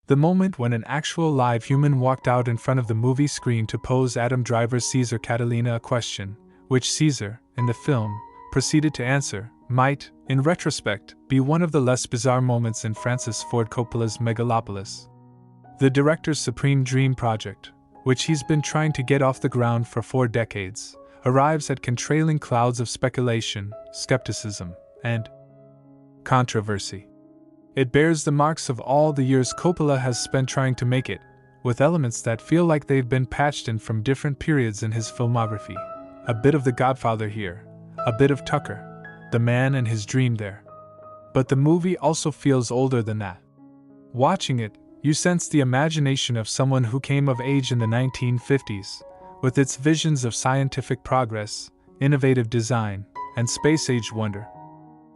The moment when an actual live human walked out in front of the movie screen to pose Adam Driver's Caesar Catalina a question, which Caesar, in the film, proceeded to answer, might, in retrospect, be one of the less bizarre moments in Francis Ford Coppola's Megalopolis. The director's supreme dream project, which he's been trying to get off the ground for 4 decades, arrives at contrailing clouds of speculation, skepticism, and controversy. It bears the marks of all the years Coppola has spent trying to make it, with elements that feel like they've been patched in from different periods in his filmography. A bit of The Godfather here, a bit of Tucker, The Man and His Dream there. But the movie also feels older than that. Watching it, you sense the imagination of someone who came of age in the 1950s, with its visions of scientific progress, innovative design, and space-age wonder.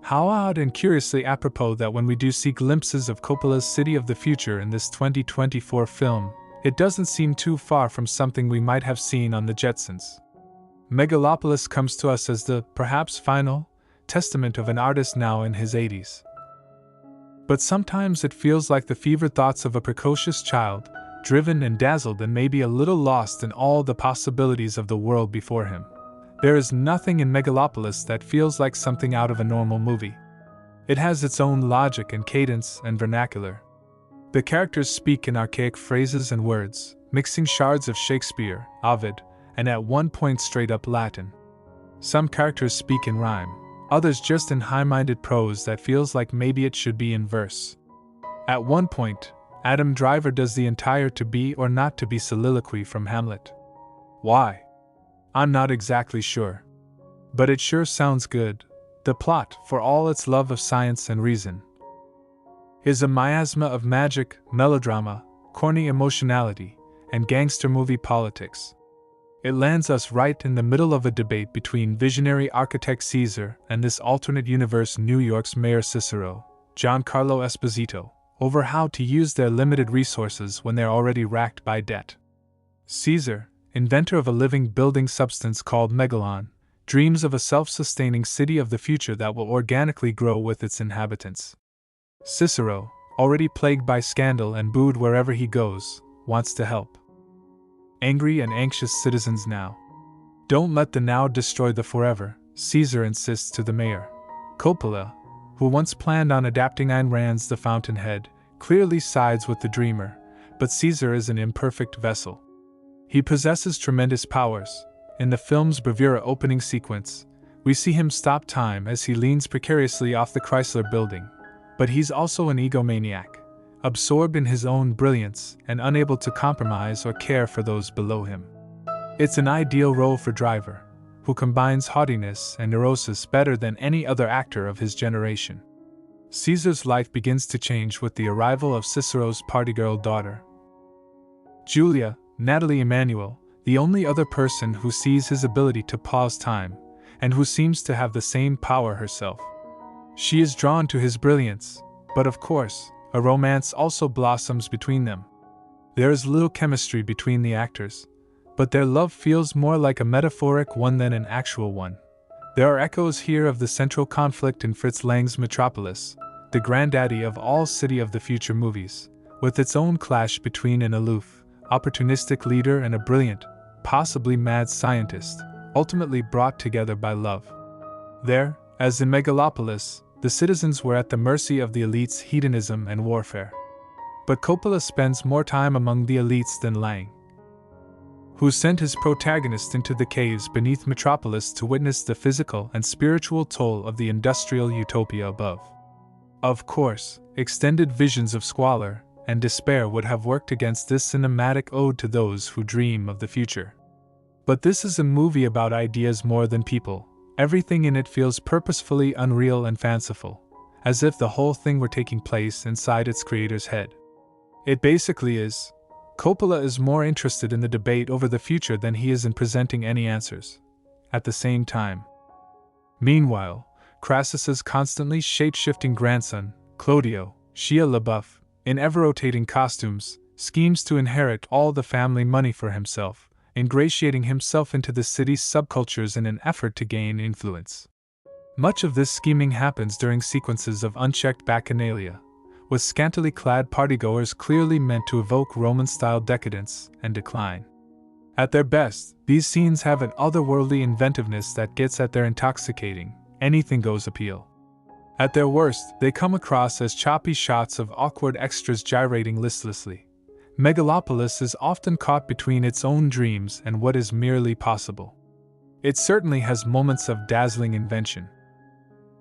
How odd and curiously apropos that when we do see glimpses of Coppola's City of the Future in this 2024 film, it doesn't seem too far from something we might have seen on the Jetsons. Megalopolis comes to us as the, perhaps final, testament of an artist now in his 80s. But sometimes it feels like the fevered thoughts of a precocious child, driven and dazzled and maybe a little lost in all the possibilities of the world before him. There is nothing in Megalopolis that feels like something out of a normal movie. It has its own logic and cadence and vernacular. The characters speak in archaic phrases and words, mixing shards of Shakespeare, Ovid, and at one point straight-up Latin. Some characters speak in rhyme, others just in high-minded prose that feels like maybe it should be in verse. At one point, Adam Driver does the entire to be or not to be soliloquy from Hamlet. Why? I'm not exactly sure. But it sure sounds good. The plot, for all its love of science and reason, is a miasma of magic, melodrama, corny emotionality, and gangster movie politics. It lands us right in the middle of a debate between visionary architect Caesar and this alternate universe New York's Mayor Cicero, Giancarlo Esposito, over how to use their limited resources when they're already racked by debt. Caesar, inventor of a living building substance called Megalon, dreams of a self-sustaining city of the future that will organically grow with its inhabitants. Cicero, already plagued by scandal and booed wherever he goes, wants to help angry and anxious citizens now. Don't let the now destroy the forever, Caesar insists to the mayor. Coppola, who once planned on adapting Ayn Rand's The Fountainhead, clearly sides with the dreamer, but Caesar is an imperfect vessel. He possesses tremendous powers. In the film's bravura opening sequence, we see him stop time as he leans precariously off the Chrysler building, but he's also an egomaniac, absorbed in his own brilliance and unable to compromise or care for those below him. It's an ideal role for Driver, who combines haughtiness and neurosis better than any other actor of his generation. Caesar's life begins to change with the arrival of Cicero's partygirl daughter, Julia, Natalie Emanuel, the only other person who sees his ability to pause time, and who seems to have the same power herself. She is drawn to his brilliance, but of course, a romance also blossoms between them. There is little chemistry between the actors, but their love feels more like a metaphoric one than an actual one. There are echoes here of the central conflict in Fritz Lang's Metropolis, the granddaddy of all City of the Future movies, with its own clash between an aloof, opportunistic leader and a brilliant, possibly mad scientist, ultimately brought together by love. There, as in Megalopolis, the citizens were at the mercy of the elite's hedonism and warfare. But Coppola spends more time among the elites than Lang, who sent his protagonist into the caves beneath Metropolis to witness the physical and spiritual toll of the industrial utopia above. Of course, extended visions of squalor and despair would have worked against this cinematic ode to those who dream of the future. But this is a movie about ideas more than people. Everything in it feels purposefully unreal and fanciful, as if the whole thing were taking place inside its creator's head. It basically is. Coppola is more interested in the debate over the future than he is in presenting any answers. At the same time. Meanwhile, Crassus's constantly shape-shifting grandson, Clodio, Shia LaBeouf, in ever-rotating costumes, schemes to inherit all the family money for himself, ingratiating himself into the city's subcultures in an effort to gain influence. Much of this scheming happens during sequences of unchecked bacchanalia, with scantily clad partygoers clearly meant to evoke Roman-style decadence and decline. At their best, these scenes have an otherworldly inventiveness that gets at their intoxicating, anything-goes appeal. At their worst, they come across as choppy shots of awkward extras gyrating listlessly. Megalopolis is often caught between its own dreams and what is merely possible. It certainly has moments of dazzling invention.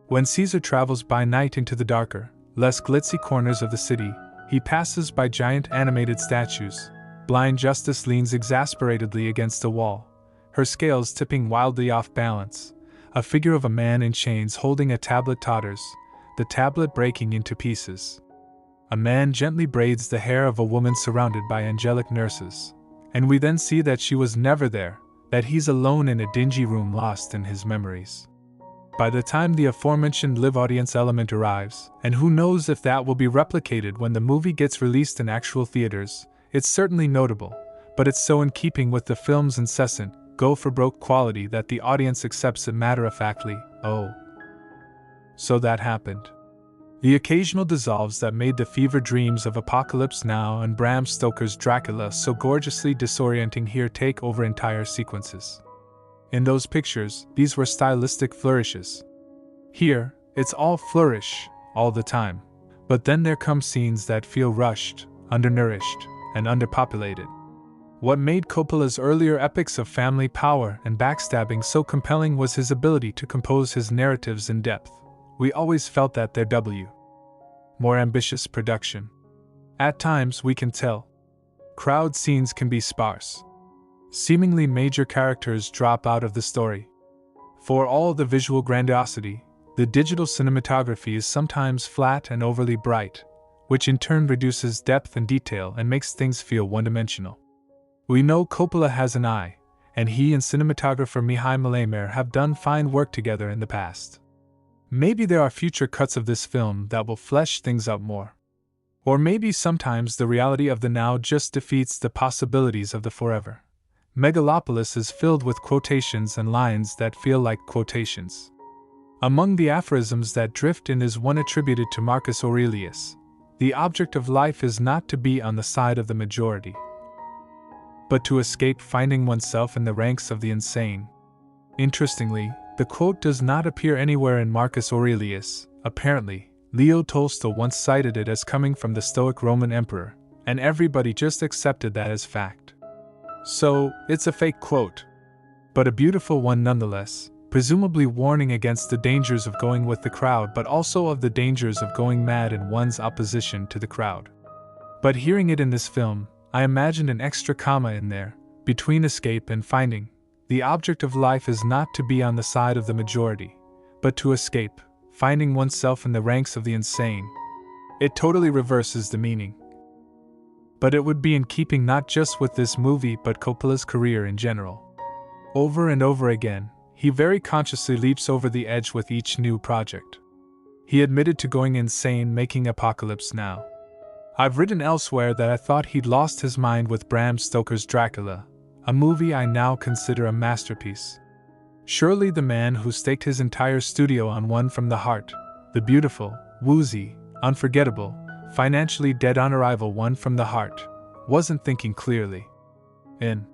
When Caesar travels by night into the darker, less glitzy corners of the city, he passes by giant animated statues. Blind Justice leans exasperatedly against a wall, her scales tipping wildly off balance. A figure of a man in chains holding a tablet totters, the tablet breaking into pieces. A man gently braids the hair of a woman surrounded by angelic nurses, and we then see that she was never there, that he's alone in a dingy room lost in his memories. By the time the aforementioned live audience element arrives, and who knows if that will be replicated when the movie gets released in actual theaters, it's certainly notable, but it's so in keeping with the film's incessant, go-for-broke quality that the audience accepts it matter-of-factly. Oh. So that happened. The occasional dissolves that made the fever dreams of Apocalypse Now and Bram Stoker's Dracula so gorgeously disorienting here take over entire sequences. In those pictures, these were stylistic flourishes. Here, it's all flourish, all the time. But then there come scenes that feel rushed, undernourished, and underpopulated. What made Coppola's earlier epics of family power and backstabbing so compelling was his ability to compose his narratives in depth. We always felt that their more ambitious production. At times, we can tell. Crowd scenes can be sparse. Seemingly major characters drop out of the story. For all the visual grandiosity, the digital cinematography is sometimes flat and overly bright, which in turn reduces depth and detail and makes things feel one-dimensional. We know Coppola has an eye, and he and cinematographer Mihai Malamer have done fine work together in the past. Maybe there are future cuts of this film that will flesh things out more. Or maybe sometimes the reality of the now just defeats the possibilities of the forever. Megalopolis is filled with quotations and lines that feel like quotations. Among the aphorisms that drift in is one attributed to Marcus Aurelius: "The object of life is not to be on the side of the majority, but to escape finding oneself in the ranks of the insane." Interestingly, the quote does not appear anywhere in Marcus Aurelius. Apparently, Leo Tolstoy once cited it as coming from the Stoic Roman emperor, and everybody just accepted that as fact. So, it's a fake quote. But a beautiful one nonetheless, presumably warning against the dangers of going with the crowd but also of the dangers of going mad in one's opposition to the crowd. But hearing it in this film, I imagined an extra comma in there, between escape and finding. The object of life is not to be on the side of the majority, but to escape, finding oneself in the ranks of the insane. It totally reverses the meaning. But it would be in keeping not just with this movie but Coppola's career in general. Over and over again, he very consciously leaps over the edge with each new project. He admitted to going insane making Apocalypse Now. I've written elsewhere that I thought he'd lost his mind with Bram Stoker's Dracula, a movie I now consider a masterpiece. Surely the man who staked his entire studio on one from the heart, the beautiful, woozy, unforgettable, financially dead on arrival one from the heart, wasn't thinking clearly. In